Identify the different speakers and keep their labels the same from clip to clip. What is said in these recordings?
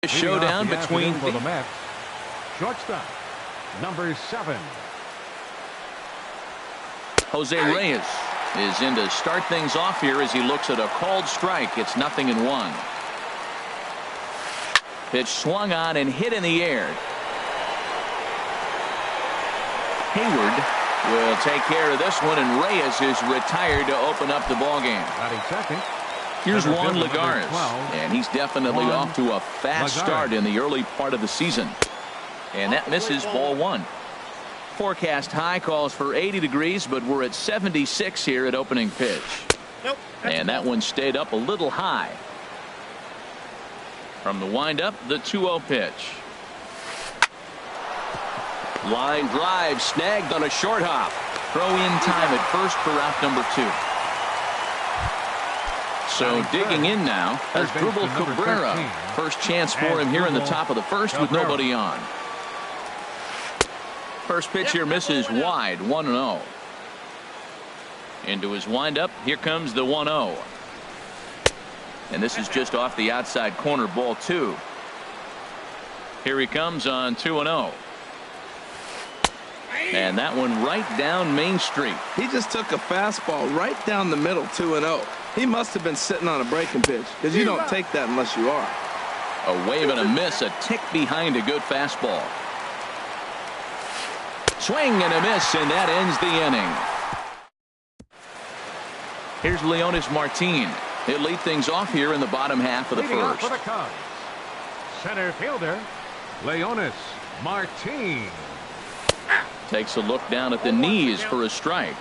Speaker 1: Showdown between
Speaker 2: for the Mets. Shortstop, number 7.
Speaker 1: Jose Reyes is in to start things off here as he looks at a called strike. It's 0-1. Pitch swung on and hit in the air. Hayward will take care of this one, and Reyes is retired to open up the ballgame.
Speaker 2: Batting second.
Speaker 1: Here's Juan Lagares, and he's definitely off to a fast start in the early part of the season. And that misses ball 1. Forecast high calls for 80 degrees, but we're at 76 here at opening pitch.
Speaker 3: Nope,
Speaker 1: and that one stayed up a little high. From the windup, the 2-0 pitch. Line drive snagged on a short hop. Throw in time at first for out number 2. So digging in now as Drupal Cabrera. First chance for him here in the top of the first with nobody on. First pitch here misses wide, 1-0. Into his windup, here comes the 1-0. And this is just off the outside corner, ball 2. Here he comes on 2-0. And that one right down Main Street.
Speaker 4: He just took a fastball right down the middle, 2-0. He must have been sitting on a breaking pitch, because you don't take that unless you are.
Speaker 1: A wave and a miss, a tick behind a good fastball. Swing and a miss, and that ends the inning. Here's Leonis Martin. He'll lead things off here in the bottom half of the first.
Speaker 2: For the Cubs, center fielder Leonis Martin.
Speaker 1: Takes a look down at the knees for a strike.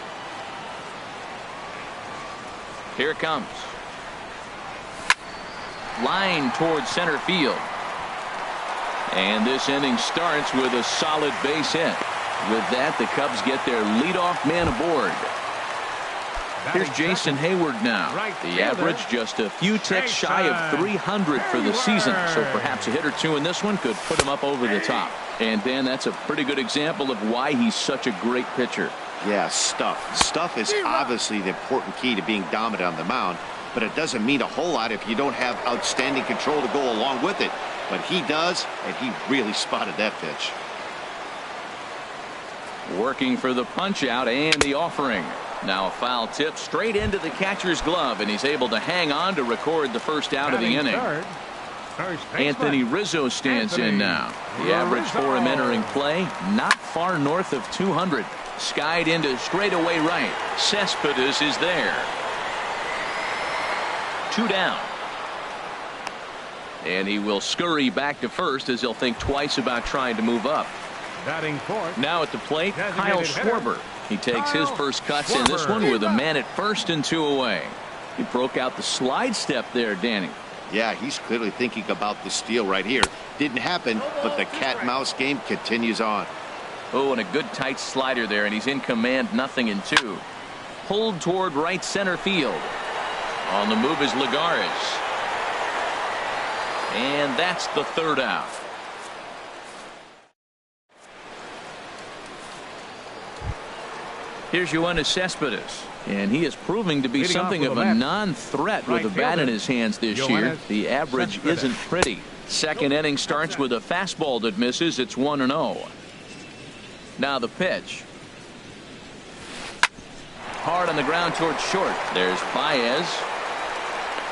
Speaker 1: Here it comes. Line towards center field. And this inning starts with a solid base hit. With that, the Cubs get their leadoff man aboard. Here's Jason Hayward now. The average just a few ticks shy of 300 for the season. So perhaps a hit or two in this one could put him up over the top. And Dan, that's a pretty good example of why he's such a great pitcher.
Speaker 3: Yeah, stuff. Stuff is obviously the important key to being dominant on the mound, but it doesn't mean a whole lot if you don't have outstanding control to go along with it. But he does, and he really spotted that pitch.
Speaker 1: Working for the punch out and the offering. Now a foul tip straight into the catcher's glove, and he's able to hang on to record the first out of the inning. Anthony Rizzo stands in now. The average for him entering play, not far north of 200. Skied into straightaway right. Cespedes is there. 2 down. And he will scurry back to first as he'll think twice about trying to move up. Now at the plate, Kyle Schwarber. He takes his first cuts in this one with a man at first and 2 away. He broke out the slide step there, Danny.
Speaker 3: Yeah, he's clearly thinking about the steal right here. Didn't happen, but the cat-mouse game continues on.
Speaker 1: Oh, and a good tight slider there, and he's in command, 0-2. Pulled toward right center field. On the move is Lagares. And that's the 3rd out. Here's Yoenis Cespedes, and he is proving to be something of a non-threat with a bat in his hands this year. The average isn't pretty. Second inning starts with a fastball that misses. It's 1-0. Now the pitch. Hard on the ground towards short. There's Baez.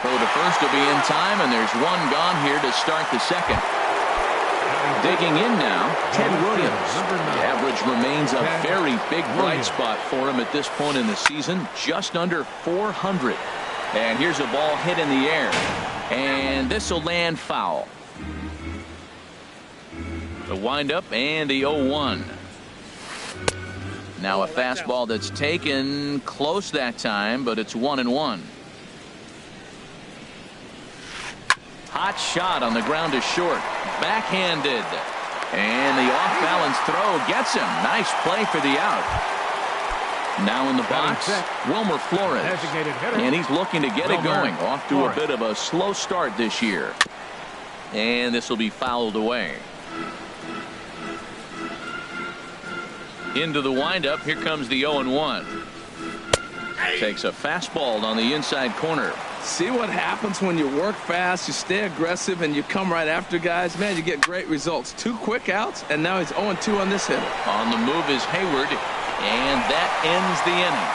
Speaker 1: Throw to first will be in time, and there's one gone here to start the second. Digging in now, Ted Williams. The average remains a very big bright spot for him at this point in the season, just under 400. And here's a ball hit in the air, and this will land foul. The windup and the 0-1. Now a fastball that's taken close that time, but it's 1-1. Hot shot on the ground to short. Backhanded. And the off-balance throw gets him. Nice play for the out. Now in the box, Wilmer Flores. And he's looking to get it going. Off to a bit of a slow start this year. And this will be fouled away. Into the windup. Here comes the 0-1. Takes a fastball on the inside corner.
Speaker 4: See what happens when you work fast, you stay aggressive, and you come right after guys? Man, you get great results. 2 quick outs, and now he's 0-2 on this hitter.
Speaker 1: On the move is Hayward, and that ends the inning.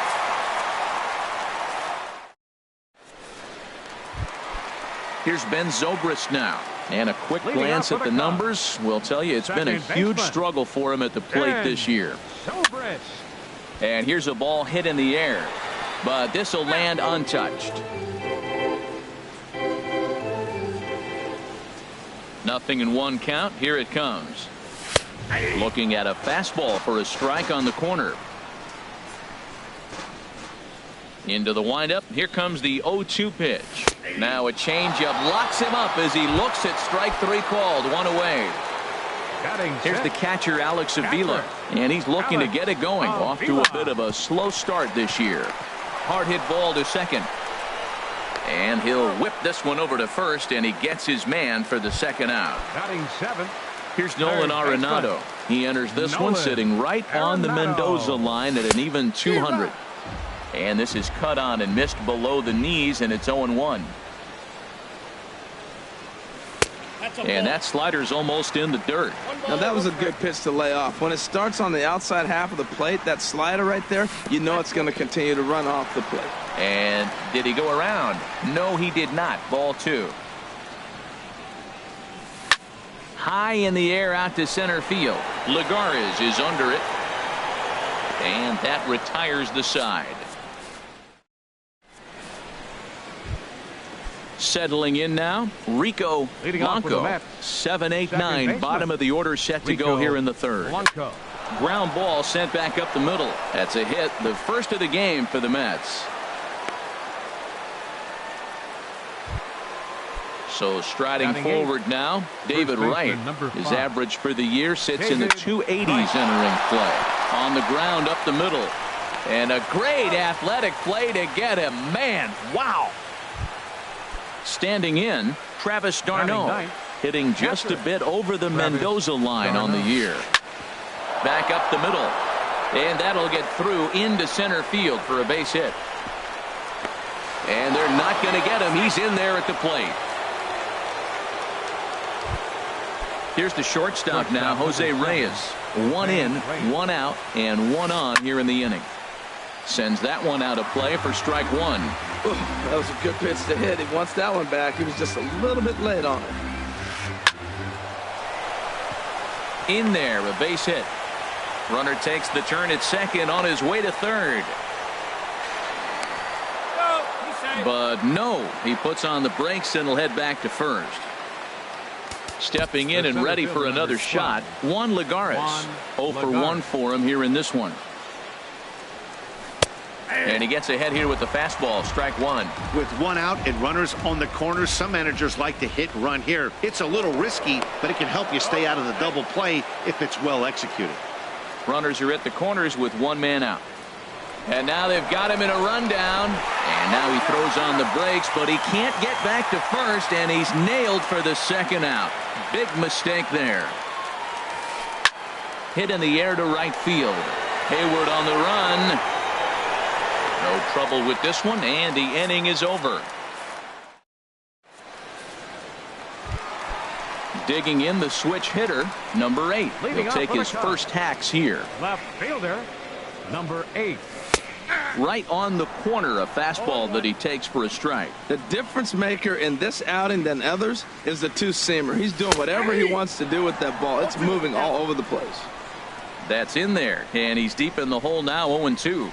Speaker 1: Here's Ben Zobrist now. And a quick glance at the numbers will tell you it's been a huge struggle for him at the plate this year. And here's a ball hit in the air, but this will land untouched. 0-1 count. Here it comes. Looking at a fastball for a strike on the corner. Into the windup. Here comes the 0-2 pitch. Now a changeup locks him up as he looks at strike 3 called. 1 away. Here's the catcher, Alex Avila, and he's looking to get it going. Off to a bit of a slow start this year. Hard hit ball to second. And he'll whip this one over to first, and he gets his man for the second out. Here's Nolan Arenado. He enters this one sitting right on the Mendoza line at an even 200. And this is cut on and missed below the knees, and it's 0-1. And that slider's almost in the dirt.
Speaker 4: Now that was a good pitch to lay off. When it starts on the outside half of the plate, that slider right there, you know it's going to continue to run off the plate.
Speaker 1: And did he go around? No, he did not. Ball 2. High in the air out to center field. Lagares is under it. And that retires the side. Settling in now, Rico Blanco. 7-8-9, bottom of the order, set to go here in the third. Ground ball sent back up the middle. That's a hit, the first of the game for the Mets. So striding forward now, David Wright. His average for the year sits in the 280s entering play. On the ground up the middle. And a great athletic play to get him. Man, wow. Standing in, Travis d'Arnaud, hitting just a bit over the Mendoza line on the year. Back up the middle, and that'll get through into center field for a base hit. And they're not going to get him. He's in there at the plate. Here's the shortstop now, Jose Reyes. 1 in, 1 out, and 1 on here in the inning. Sends that one out of play for strike 1.
Speaker 4: Ooh, that was a good pitch to hit. He wants that one back. He was just a little bit late on it.
Speaker 1: In there, a base hit. Runner takes the turn at second on his way to third. But no, he puts on the brakes and will head back to first. Stepping in and ready for another shot, Juan Lagares. 0 for 1 for him here in this one. And he gets ahead here with the fastball. Strike 1.
Speaker 3: With 1 out and runners on the corners, some managers like to hit and run here. It's a little risky, but it can help you stay out of the double play if it's well executed.
Speaker 1: Runners are at the corners with 1 man out. And now they've got him in a rundown. And now he throws on the brakes, but he can't get back to first, and he's nailed for the second out. Big mistake there. Hit in the air to right field. Hayward on the run. No trouble with this one, and the inning is over. Digging in the switch hitter, number 8. He'll take his first hacks here.
Speaker 2: Left fielder, number 8.
Speaker 1: Right on the corner, a fastball that he takes for a strike.
Speaker 4: The difference maker in this outing than others is the 2-seamer. He's doing whatever he wants to do with that ball. It's moving all over the place.
Speaker 1: That's in there, and he's deep in the hole now, 0-2.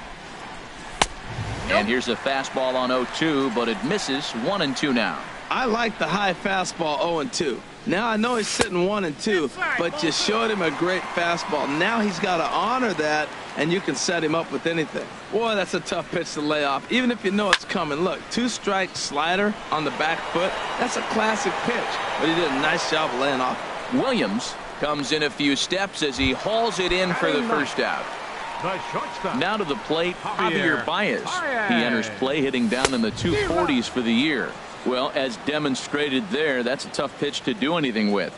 Speaker 1: And here's a fastball on 0-2, but it misses. 1-2 now.
Speaker 4: I like the high fastball 0-2. Now I know he's sitting 1-2, but you showed him a great fastball. Now he's got to honor that, and you can set him up with anything. Boy, that's a tough pitch to lay off, even if you know it's coming. Look, 2-strike slider on the back foot. That's a classic pitch, but he did a nice job of laying off.
Speaker 1: Williams comes in a few steps as he hauls it in for the first out. Now to the plate, Javier Baez. He enters play hitting down in the 240s for the year. Well, as demonstrated there, that's a tough pitch to do anything with.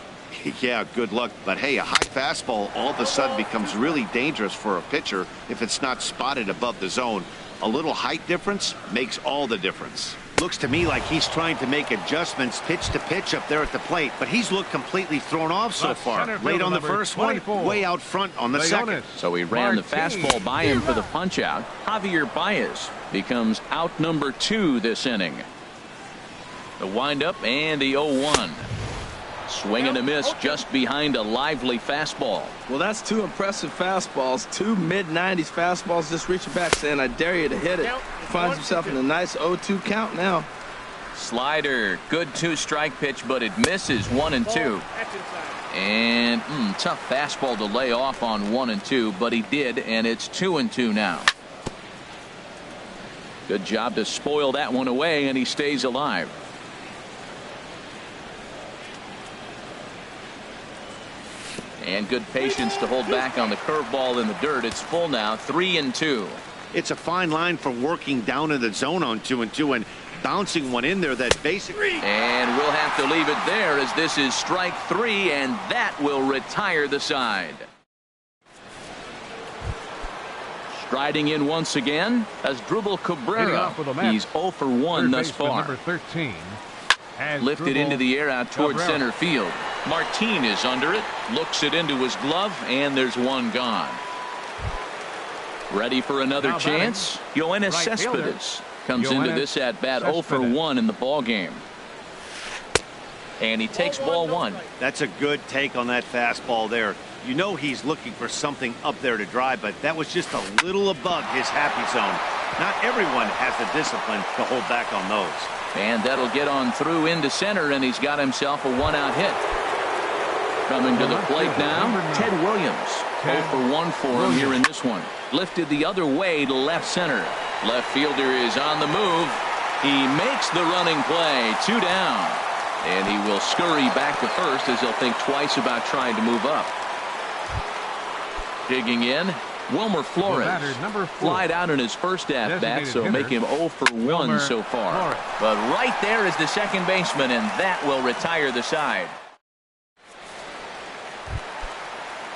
Speaker 3: Yeah, good luck. But hey, a high fastball all of a sudden becomes really dangerous for a pitcher if it's not spotted above the zone. A little height difference makes all the difference. Looks to me like he's trying to make adjustments pitch to pitch up there at the plate, but he's looked completely thrown off so far. Late on the first one, way out front on the second.
Speaker 1: So he ran the fastball by him for the punch out. Javier Baez becomes out number 2 this inning. The windup and the 0-1. Swing and a miss just behind a lively fastball.
Speaker 4: Well, that's 2 impressive fastballs. 2 mid-90s fastballs just reaching back saying, I dare you to hit it. Finds himself in a nice 0-2 count now.
Speaker 1: Slider, good 2-strike pitch, but it misses 1-2. And tough fastball to lay off on 1-2, but he did, and it's 2-2 now. Good job to spoil that one away, and he stays alive. And good patience to hold back on the curveball in the dirt. It's full now, 3-2.
Speaker 3: It's a fine line for working down in the zone on 2-2 and bouncing one in there that basically.
Speaker 1: And we'll have to leave it there as this is strike 3, and that will retire the side. Striding in once again as Drupal Cabrera. He's 0 for 1 thus far.
Speaker 2: Number 13.
Speaker 1: Lifted into the air out towards center field. Martin is under it, looks it into his glove, and there's one gone. Ready for another chance? Yoenis Cespedes comes into this at bat 0 for 1 in the ball game. And he takes ball 1.
Speaker 3: That's a good take on that fastball there. You know he's looking for something up there to drive, but that was just a little above his happy zone. Not everyone has the discipline to hold back on those.
Speaker 1: And that'll get on through into center, and he's got himself a 1-out hit. Coming to the plate now, Ted Williams. 0 for 1 for him here in this one. Lifted the other way to left center. Left fielder is on the move. He makes the running play. 2 down. And he will scurry back to first as he'll think twice about trying to move up. Digging in, Wilmer Flores. Flied out in his first at-bat, so make him 0 for 1 so far. But right there is the second baseman, and that will retire the side.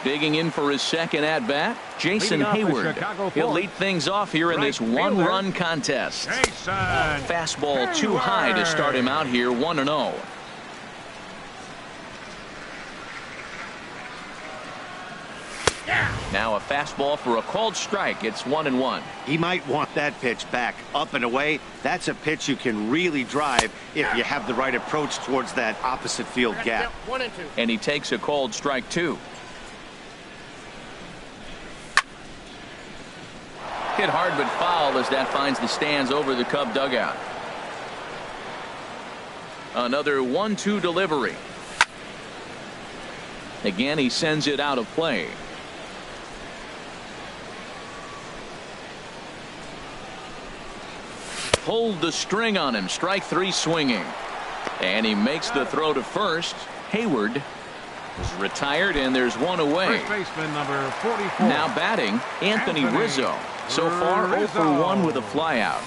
Speaker 1: Digging in for his second at-bat, Jason Hayward. He'll lead things off here in this one-run contest. Fastball too high to start him out here, 1-0. Now a fastball for a called strike. It's 1-1.
Speaker 3: He might want that pitch back up and away. That's a pitch you can really drive if you have the right approach towards that opposite field gap.
Speaker 1: And he takes a called strike 2. Hit hard but foul as that finds the stands over the Cub dugout. Another 1-2 delivery. Again, he sends it out of play. Pulled the string on him. Strike 3 swinging. And he makes the throw to first. Hayward is retired, and there's one away.
Speaker 2: First baseman number 44.
Speaker 1: Now batting, Anthony Rizzo. So far 0 for 1 with a flyout.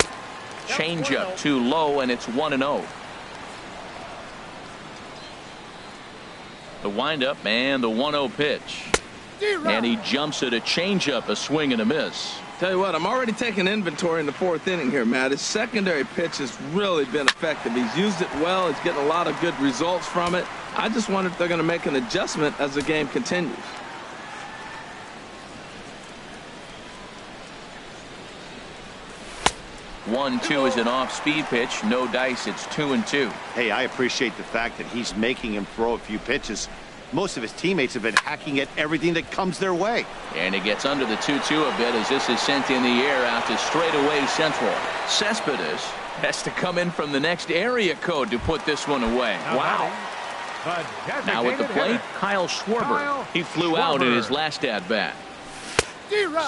Speaker 1: Changeup too low, and it's 1-0. The windup and the 1-0 pitch. And he jumps at a changeup, a swing and a miss.
Speaker 4: Tell you what, I'm already taking inventory in the 4th inning here, Matt. His secondary pitch has really been effective. He's used it well. He's getting a lot of good results from it. I just wonder if they're going to make an adjustment as the game continues.
Speaker 1: One-two is an off-speed pitch. No dice. It's 2-2.
Speaker 3: Hey, I appreciate the fact that he's making him throw a few pitches. Most of his teammates have been hacking at everything that comes their way.
Speaker 1: And he gets under the 2-2 a bit as this is sent in the air out to straightaway central. Cespedes has to come in from the next area code to put this one away. Wow. Now at the plate, Kyle Schwarber. He flew out in his last at-bat.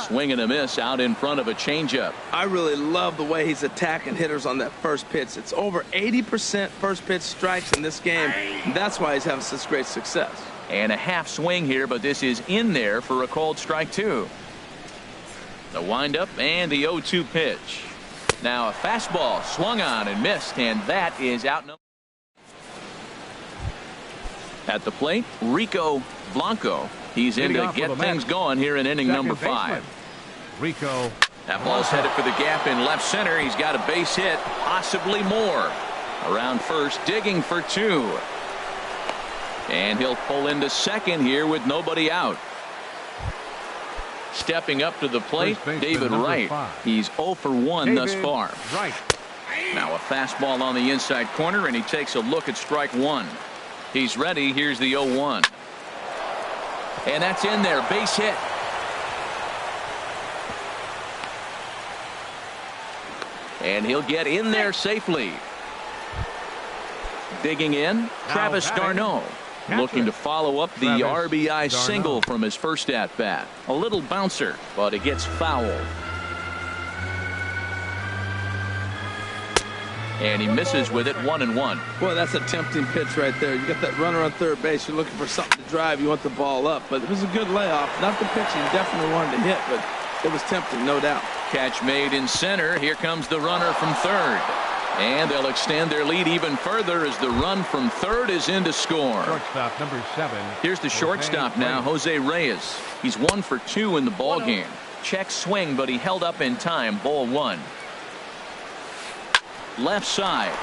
Speaker 1: Swing and a miss out in front of a changeup.
Speaker 4: I really love the way he's attacking hitters on that first pitch. It's over 80% first pitch strikes in this game. That's why he's having such great success.
Speaker 1: And a half swing here, but this is in there for a called strike 2. The windup and the 0-2 pitch. Now a fastball swung on and missed, and that is out. At the plate, Rico Blanco. He's in to get things going here in inning number 5.
Speaker 2: Rico
Speaker 1: That ball's headed for the gap in left center. He's got a base hit, possibly more. Around first, digging for 2. And he'll pull into second here with nobody out. Stepping up to the plate, David Wright.
Speaker 2: 5.
Speaker 1: He's 0 for 1 thus
Speaker 2: David
Speaker 1: far.
Speaker 2: Wright.
Speaker 1: Now a fastball on the inside corner, and he takes a look at strike 1. He's ready. Here's the 0-1. And that's in there. Base hit. And he'll get in there safely. Digging in, Travis d'Arnaud. Looking to follow up the RBI single from his first at-bat. A little bouncer, but it gets fouled. And he misses with it, 1-1.
Speaker 4: Boy, that's a tempting pitch right there. You got that runner on third base. You're looking for something to drive. You want the ball up. But it was a good layoff. Not the pitch he definitely wanted to hit, but it was tempting, no doubt.
Speaker 1: Catch made in center. Here comes the runner from third. And they'll extend their lead even further as the run from third is in to score.
Speaker 2: Shortstop number 7.
Speaker 1: Here's the shortstop now, Jose Reyes. He's 1 for 2 in the ball game. Check swing, but he held up in time. Ball 1. Left side.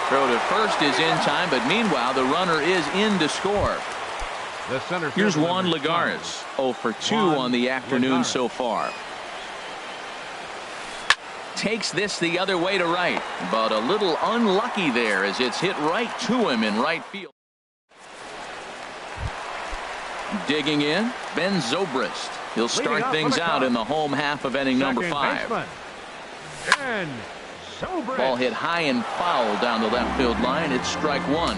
Speaker 1: Throw to first is in time, but meanwhile the runner is in to score.
Speaker 2: The center
Speaker 1: Here's
Speaker 2: fielder,
Speaker 1: Juan
Speaker 2: number
Speaker 1: Lagares. 0 for 2
Speaker 2: Juan
Speaker 1: on the afternoon
Speaker 2: Lagares.
Speaker 1: so far. Takes this the other way to right, but a little unlucky there as it's hit right to him in right field. Digging in, Ben Zobrist. He'll start
Speaker 2: off
Speaker 1: things
Speaker 2: for the
Speaker 1: out
Speaker 2: Cubs.
Speaker 1: in the home half of inning number
Speaker 2: Second
Speaker 1: 5.
Speaker 2: baseman, Ben Zobrist.
Speaker 1: Ball hit high and foul down the left field line. It's strike 1.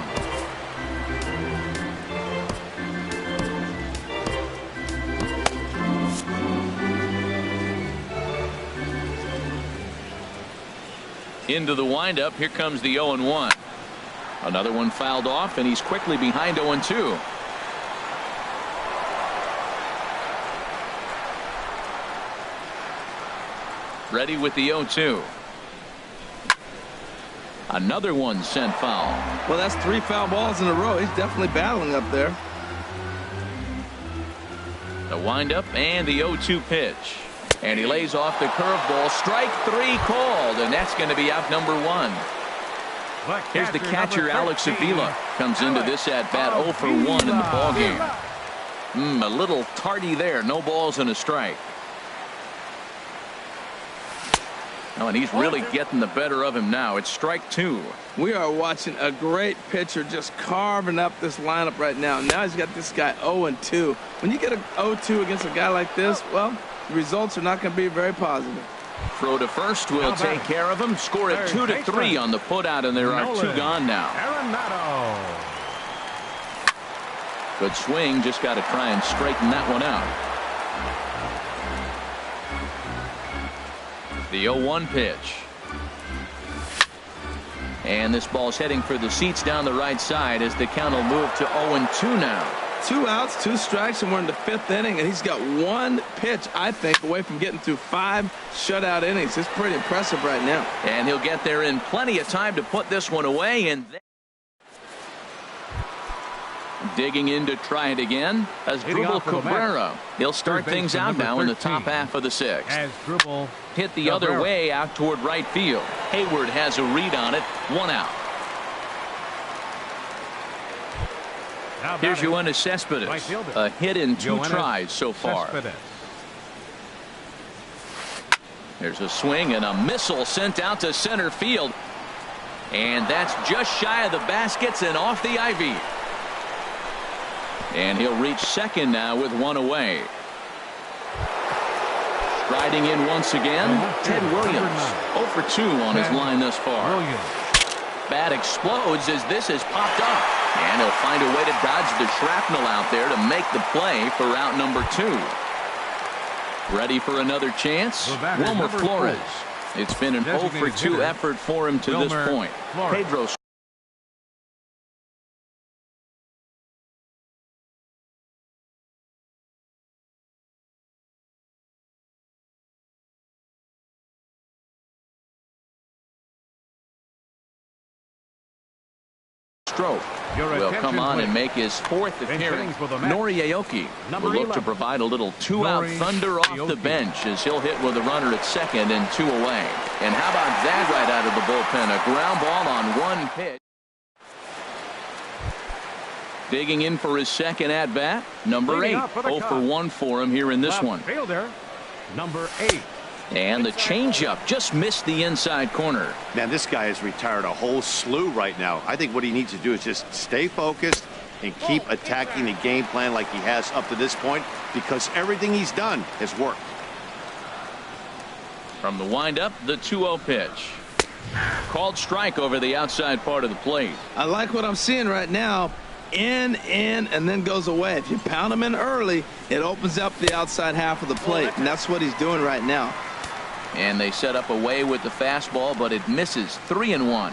Speaker 1: Into the windup. Here comes the 0-1. Another one fouled off, and he's quickly behind 0-2. Ready with the 0-2. Another one sent foul.
Speaker 4: Well, that's 3 foul balls in a row. He's definitely battling up there.
Speaker 1: The windup and the 0-2 pitch. And he lays off the curveball. Strike 3 called, and that's going to be out number 1. Here's the catcher,
Speaker 2: number
Speaker 1: Alex
Speaker 2: 13,
Speaker 1: Avila. Comes into this at-bat 0 for 1 in the ballgame. A little tardy there. No balls and a strike. Oh, and he's really getting the better of him now. It's strike 2.
Speaker 4: We are watching a great pitcher just carving up this lineup right now. Now he's got this guy 0-2. When you get a 0-2 against a guy like this, well, the results are not going to be very positive.
Speaker 1: Throw to first will take care of him. Score it 2-3 on the putout, and there are 2 gone now.
Speaker 2: Arenado.
Speaker 1: Good swing. Just got to try and straighten that one out. The 0-1 pitch. And this ball's heading for the seats down the right side as the count will move to 0-2 now.
Speaker 4: 2 outs, 2 strikes, and we're in the 5th inning, and he's got 1 pitch, I think, away from getting through 5 shutout innings. It's pretty impressive right now.
Speaker 1: And he'll get there in plenty of time to put this one away. And digging in to try it again as Dribble Cabrera. He'll start things out now in the top half of the 6th.
Speaker 2: As Dribble
Speaker 1: Hit the other way out toward right field. Hayward has a read on it. 1 out. Here's Yoenis Cespedes. A hit in 2 tries so far. There's a swing and a missile sent out to center field. And that's just shy of the baskets and off the ivy. And he'll reach second now with 1 away. Striding in once again, Ted Williams. 0 for 2 on his line thus far. Bat explodes as this is popped up. And he'll find a way to dodge the shrapnel out there to make the play for out number 2. Ready for another chance? Wilmer Flores. It's been an 0 for 2 effort for him to this point. Pedro stroke will come on and make his fourth appearance. Nori Aoki will look to provide a little two-out thunder off the bench as he'll hit with a runner at second and 2 away. And how about that right out of the bullpen? A ground ball on 1 pitch. Digging in for his second at-bat, number 8. 0 for 1 for him here in this one.
Speaker 2: Fielder, number 8.
Speaker 1: And the changeup just missed the inside corner.
Speaker 3: Man, this guy has retired a whole slew right now. I think what he needs to do is just stay focused and keep attacking the game plan like he has up to this point, because everything he's done has worked.
Speaker 1: From the windup, the 2-0 pitch. Called strike over the outside part of the plate.
Speaker 4: I like what I'm seeing right now. In, and then goes away. If you pound him in early, it opens up the outside half of the plate, and that's what he's doing right now.
Speaker 1: And they set up away with the fastball, but it misses. 3-1.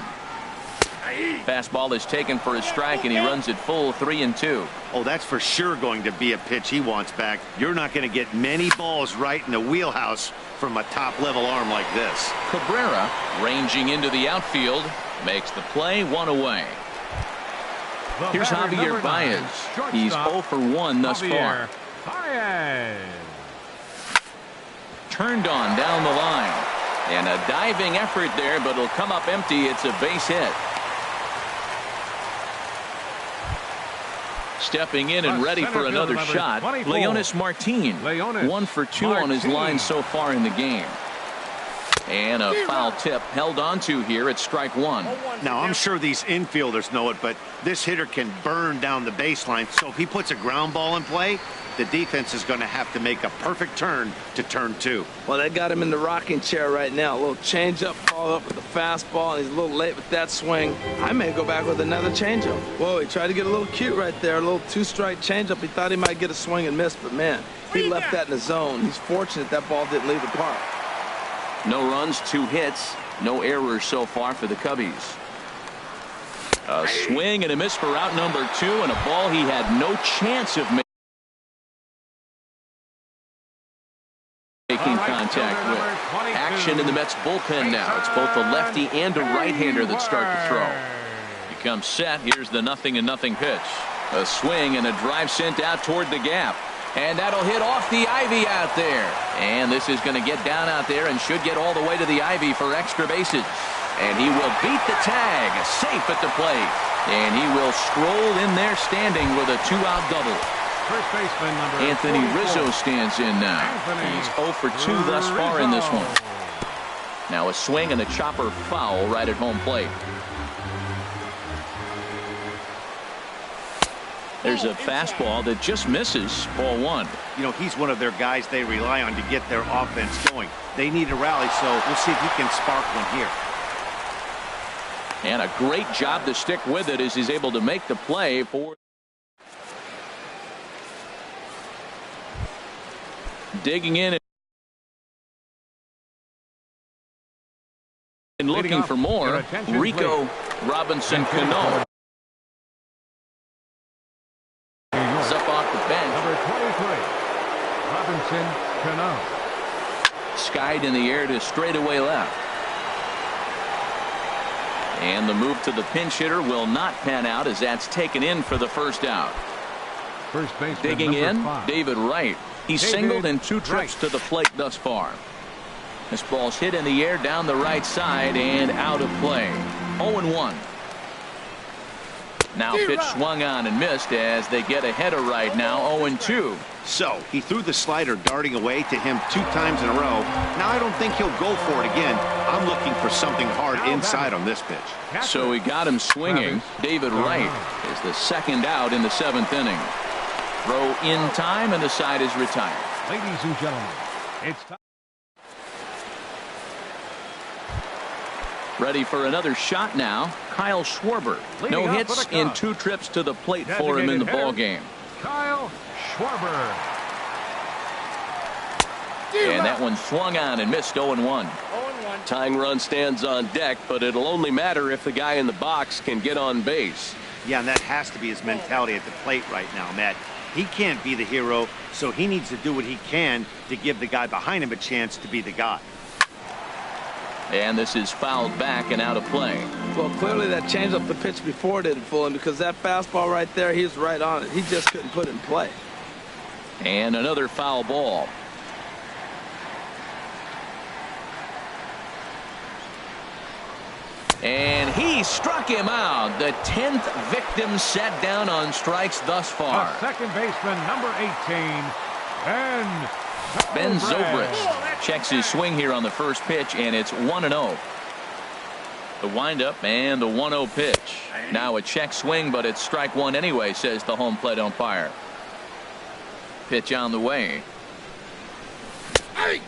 Speaker 1: Fastball is taken for a strike, and he runs it full 3-2.
Speaker 3: Oh, that's for sure going to be a pitch he wants back. You're not going to get many balls right in the wheelhouse from a top-level arm like this.
Speaker 1: Cabrera, ranging into the outfield, makes the play, 1 away. Here's Javier Baez. He's 0 for 1 thus far. Turned on down the line. And a diving effort there, but it'll come up empty. It's a base hit. Stepping in and ready for another shot, Leonis Martin. 1 for 2 on his line so far in the game. And a foul tip held onto here at strike 1.
Speaker 3: Now, I'm sure these infielders know it, but this hitter can burn down the baseline. So if he puts a ground ball in play, the defense is going to have to make a perfect turn to turn 2.
Speaker 4: Well, they got him in the rocking chair right now. A little changeup, followed up with the fastball, and he's a little late with that swing. I may go back with another changeup. Whoa, he tried to get a little cute right there. A little 2-strike changeup. He thought he might get a swing and miss, but man, he left that in the zone. He's fortunate that ball didn't leave the park.
Speaker 1: No runs, 2 hits, no errors so far for the Cubbies. A swing and a miss for out number 2, and a ball he had no chance of making contact with. Action in the Mets bullpen now. It's both a lefty and a right-hander that start to throw. He comes set. Here's the 0-0 pitch. A swing and a drive sent out toward the gap. And that'll hit off the ivy out there. And this is going to get down out there and should get all the way to the ivy for extra bases. And he will beat the tag, safe at the plate. And he will stroll in there standing with a 2-out double.
Speaker 2: First baseman number
Speaker 1: Anthony
Speaker 2: 44.
Speaker 1: Rizzo stands in now. He's 0 for 2 thus far in this one. Now a swing and a chopper foul right at home plate. There's a fastball that just misses, ball 1.
Speaker 3: You know, he's one of their guys they rely on to get their offense going. They need a rally, so we'll see if he can spark one here.
Speaker 1: And a great job to stick with it as he's able to make the play for. Digging in and looking for more, Rico Robinson Cano. Up off the bench.
Speaker 2: Number 23, Robinson Cano.
Speaker 1: Skied in the air to straightaway left. And the move to the pinch hitter will not pan out as that's taken in for the first out.
Speaker 2: First baseman
Speaker 1: Digging in,
Speaker 2: 5.
Speaker 1: David Wright. He's singled in 2 trips to the plate thus far. This ball's hit in the air down the right side and out of play. 0-1. Now pitch swung on and missed as they get ahead of right now. 0-2.
Speaker 3: So he threw the slider darting away to him 2 times in a row. Now I don't think he'll go for it again. I'm looking for something hard inside on this pitch.
Speaker 1: So he got him swinging. David Wright is the second out in the 7th inning. Throw in time and the side is retired.
Speaker 2: Ladies and gentlemen, it's time.
Speaker 1: Ready for another shot now. Kyle Schwarber. No hits in 2 trips to the plate for him in the ball game.
Speaker 2: Kyle Schwarber.
Speaker 1: And that one swung on and missed. 0-1.
Speaker 5: Tying run stands on deck, but it'll only matter if the guy in the box can get on base.
Speaker 3: Yeah, and that has to be his mentality at the plate right now, Matt. He can't be the hero, so he needs to do what he can to give the guy behind him a chance to be the guy.
Speaker 1: And this is fouled back and out of play.
Speaker 4: Well, clearly that changed up the pitch before didn't fool him, because that fastball right there, he was right on it. He just couldn't put it in play.
Speaker 1: And another foul ball. And he struck him out. The 10th victim set down on strikes thus far.
Speaker 2: Second baseman, number 18,
Speaker 1: Ben Zobrist checks his swing here on the first pitch, and it's 1-0. The windup and the 1-0 pitch. Now a check swing, but it's strike one anyway, says the home plate umpire. Pitch on the way.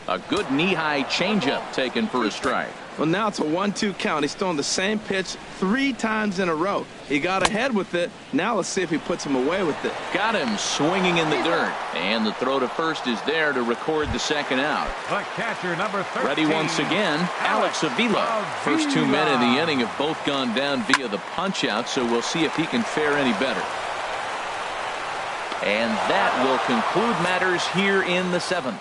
Speaker 1: A good knee-high changeup taken for a strike.
Speaker 4: Well, now it's a 1-2 count. He's thrown the same pitch 3 times in a row. He got ahead with it. Now let's see if he puts him away with it.
Speaker 1: Got him swinging in the dirt. And the throw to first is there to record the second out.
Speaker 2: the catcher, number 13.
Speaker 1: Ready once again, Alex Avila. First 2 men in the inning have both gone down via the punch-out, so we'll see if he can fare any better. And that will conclude matters here in the 7th.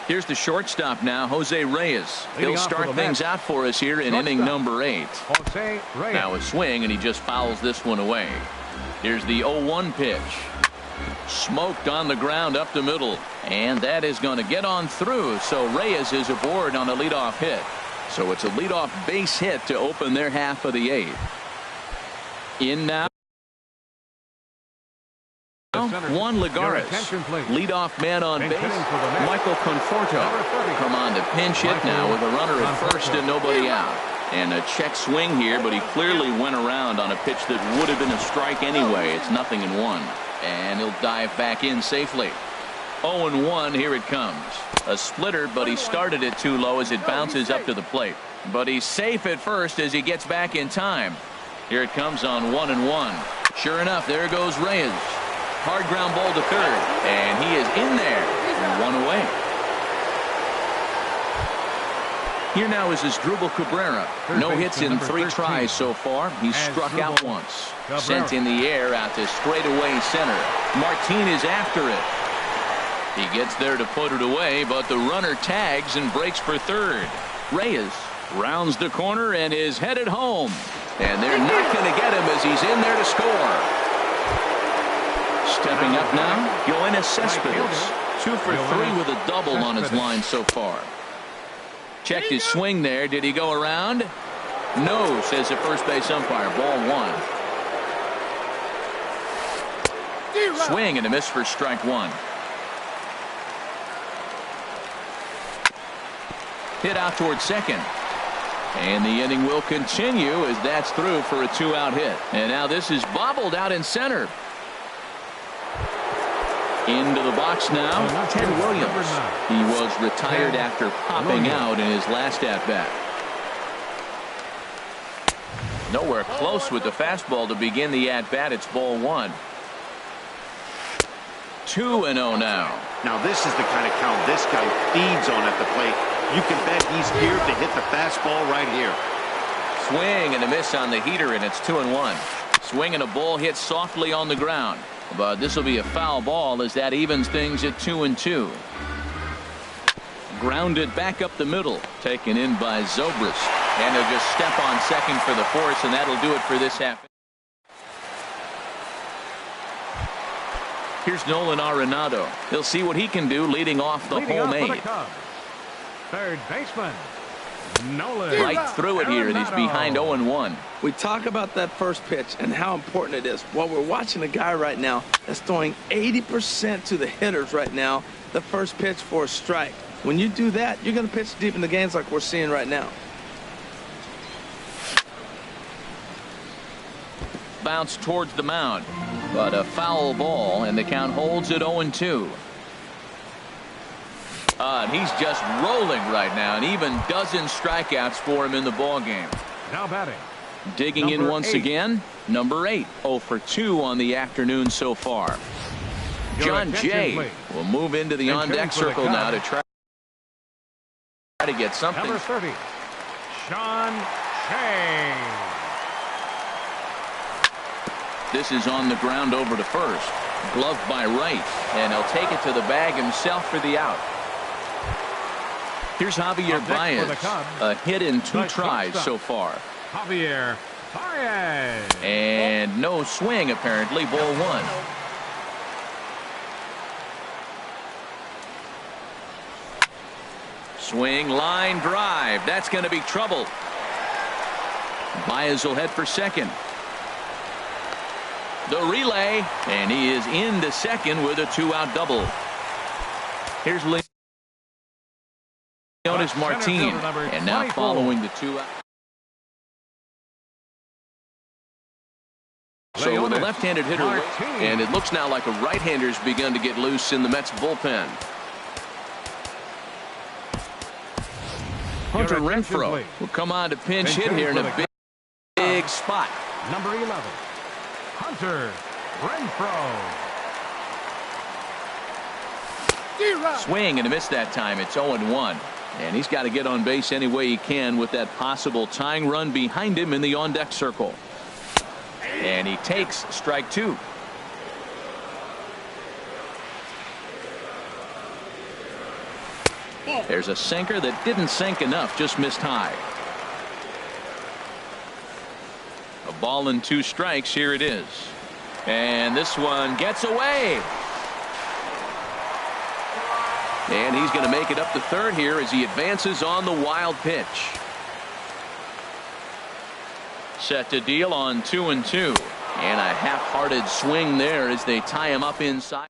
Speaker 1: Here's the shortstop now, Jose Reyes. He'll start things out for us here in inning number 8.
Speaker 2: Jose Reyes.
Speaker 1: Now a swing, and he just fouls this one away. Here's the 0-1 pitch. Smoked on the ground up the middle. And that is going to get on through, so Reyes is aboard on a leadoff hit. So it's a leadoff base hit to open their half of the 8th. In now, Juan Lagares, leadoff man on base. Michael Conforto come on to pinch hit now with a runner at first and nobody out. And a check swing here, but he clearly went around on a pitch that would have been a strike anyway. It's 0-1. And he'll dive back in safely. 0-1, here it comes. A splitter, but he started it too low as it bounces up to the plate. But he's safe at first as he gets back in time. Here it comes on 1-1. Sure enough, there goes Reyes. Hard ground ball to third, and he is in there. 1 away. Here now is Asdrubal Cabrera. No hits in 3 tries so far. He's struck out once. Sent in the air out to straightaway center. Martinez after it. He gets there to put it away, but the runner tags and breaks for third. Reyes rounds the corner and is headed home. And they're not going to get him as he's in there to score. Stepping up now, Yoenis Cespedes. 2 for 3 with a double on his line so far. Checked his swing there. Did he go around? No, says the first base umpire. Ball 1. Swing and a miss for strike 1. Hit out towards second. And the inning will continue as that's through for a 2-out hit. And now this is bobbled out in center. Into the box now, Ted Williams. He was retired after popping out in his last at-bat. Nowhere close with the fastball to begin the at-bat. It's ball 1. 2-0 now.
Speaker 3: Now this is the kind of count this guy feeds on at the plate. You can bet he's geared to hit the fastball right here.
Speaker 1: Swing and a miss on the heater, and it's 2-1. Swing and a ball hit softly on the ground. But this will be a foul ball as that evens things at 2-2. Grounded back up the middle. Taken in by Zobrist. And he'll just step on second for the force, and that'll do it for this half. Here's Nolan Arenado. He'll see what he can do leading off the home 8.
Speaker 2: Third baseman, Nolan.
Speaker 1: Right through it here, and he's behind 0-1.
Speaker 4: We talk about that first pitch and how important it is. Well, we're watching a guy right now that's throwing 80% to the hitters right now. The first pitch for a strike. When you do that, you're going to pitch deep in the games like we're seeing right now.
Speaker 1: Bounce towards the mound, but a foul ball, and the count holds at 0-2. And he's just rolling right now, and even dozen strikeouts for him in the ball game.
Speaker 2: Now batting.
Speaker 1: Digging in once again, number 8, 0 for 2 on the afternoon so far. John Jay will move into the on-deck circle now to try to get something.
Speaker 2: Number 30, Sean Shea.
Speaker 1: This is on the ground over to first. Gloved by Wright, and he'll take it to the bag himself for the out. Here's Javier Baez, a hit in 2 tries so far.
Speaker 2: Javier Baez.
Speaker 1: And no swing, apparently. Ball 1. Swing, line drive. That's going to be trouble. Baez will head for second. The relay, and he is into second with a 2-out double. Here's Leonis Martin, and now following the 2-out. So with a left-handed hitter, and it looks now like a right-hander's begun to get loose in the Mets bullpen. Hunter Renfroe will come on to pinch hit here in a big spot.
Speaker 2: Number 11, Hunter Renfroe.
Speaker 1: Swing and a miss that time. It's 0-1. And he's got to get on base any way he can with that possible tying run behind him in the on-deck circle. And he takes strike 2. There's a sinker that didn't sink enough, just missed high. A ball and 2 strikes. Here it is. And this one gets away. And he's going to make it up to third here as he advances on the wild pitch. Set to deal on 2-2. And a half-hearted swing there as they tie him up inside.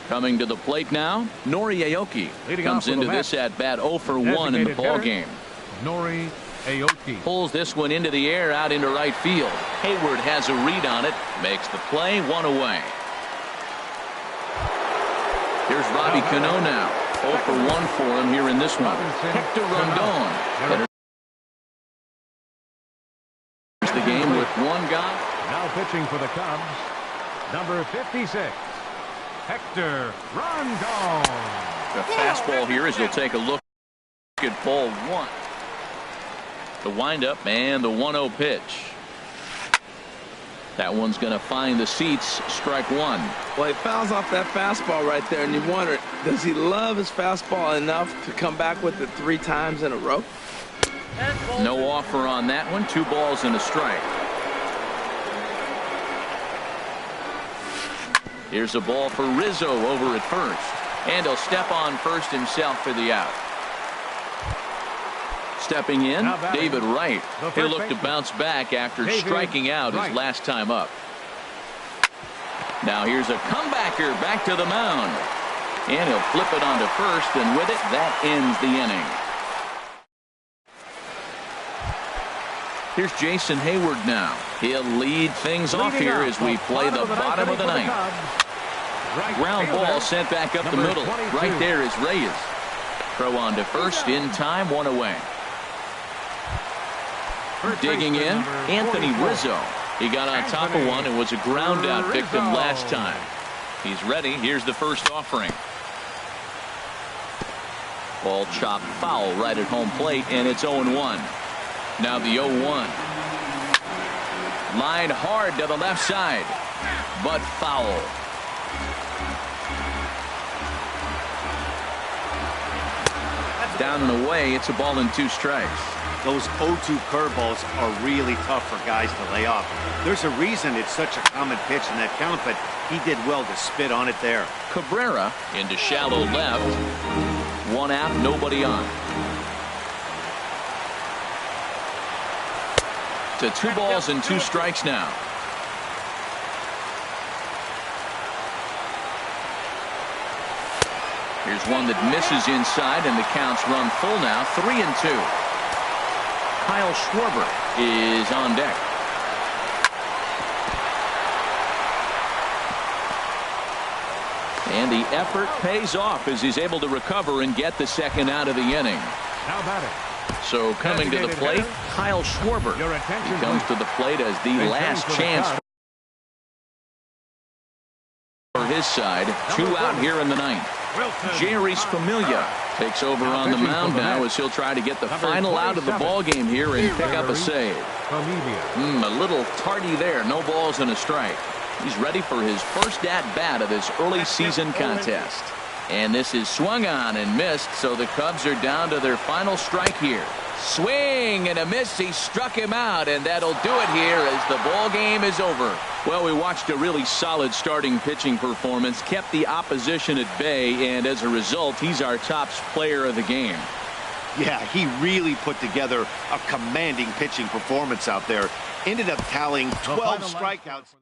Speaker 1: Coming to the plate now, Nori Aoki comes into this at bat 0 for 1 in the ball game.
Speaker 2: Nori Aoki
Speaker 1: pulls this one into the air out into right field. Hayward has a read on it, makes the play, 1 away. Here's Robbie Cano now, 0 for 1 for him here in this one. Hector Rondon enters the game with 1 guy.
Speaker 2: Now pitching for the Cubs, number 56. Hector Rondon.
Speaker 1: The fastball here as he'll take a look at ball 1. The windup and the 1-0 pitch. That one's going to find the seats. Strike 1.
Speaker 4: Well, he fouls off that fastball right there, and you wonder, does he love his fastball enough to come back with it 3 times in a row?
Speaker 1: No offer on that one. 2 balls and a strike. Here's a ball for Rizzo over at first. And he'll step on first himself for the out. Stepping in, David Wright. He'll look to bounce back after striking out his last time up. Now here's a comebacker back to the mound. And he'll flip it onto first, and with it, that ends the inning. Here's Jason Hayward now. He'll lead things off here as we play the bottom of the 9th. Ground ball sent back up the middle. Right there is Reyes. Throw on to first in time, 1 away. Digging in, Anthony Rizzo. He got on top of one and was a ground out victim last time. He's ready. Here's the first offering. Ball chopped foul right at home plate, and it's 0-1. Now the 0-1. Line hard to the left side, but foul. Down and away. It's a ball and 2 strikes.
Speaker 3: Those 0-2 curveballs are really tough for guys to lay off. There's a reason it's such a common pitch in that count, but he did well to spit on it there.
Speaker 1: Cabrera into shallow left. 1 out, nobody on. To 2 balls and 2 strikes now. Here's one that misses inside, and the count's run full now. 3-2. Kyle Schwarber is on deck. And the effort pays off as he's able to recover and get the second out of the inning.
Speaker 2: How about it?
Speaker 1: So coming to the plate, Kyle Schwarber. He comes to the plate as the last chance for his side. 2 out here in the 9th. Jerry Familia takes over on the mound now as he'll try to get the final out of the ball game here and pick up a save. A little tardy there. No balls and a strike. He's ready for his first at-bat of this early season contest. And this is swung on and missed, so the Cubs are down to their final strike here. Swing and a miss. He struck him out, and that'll do it here as the ball game is over. Well, we watched a really solid starting pitching performance, kept the opposition at bay, and as a result, he's our top player of the game.
Speaker 3: Yeah, he really put together a commanding pitching performance out there. Ended up tallying 12 strikeouts.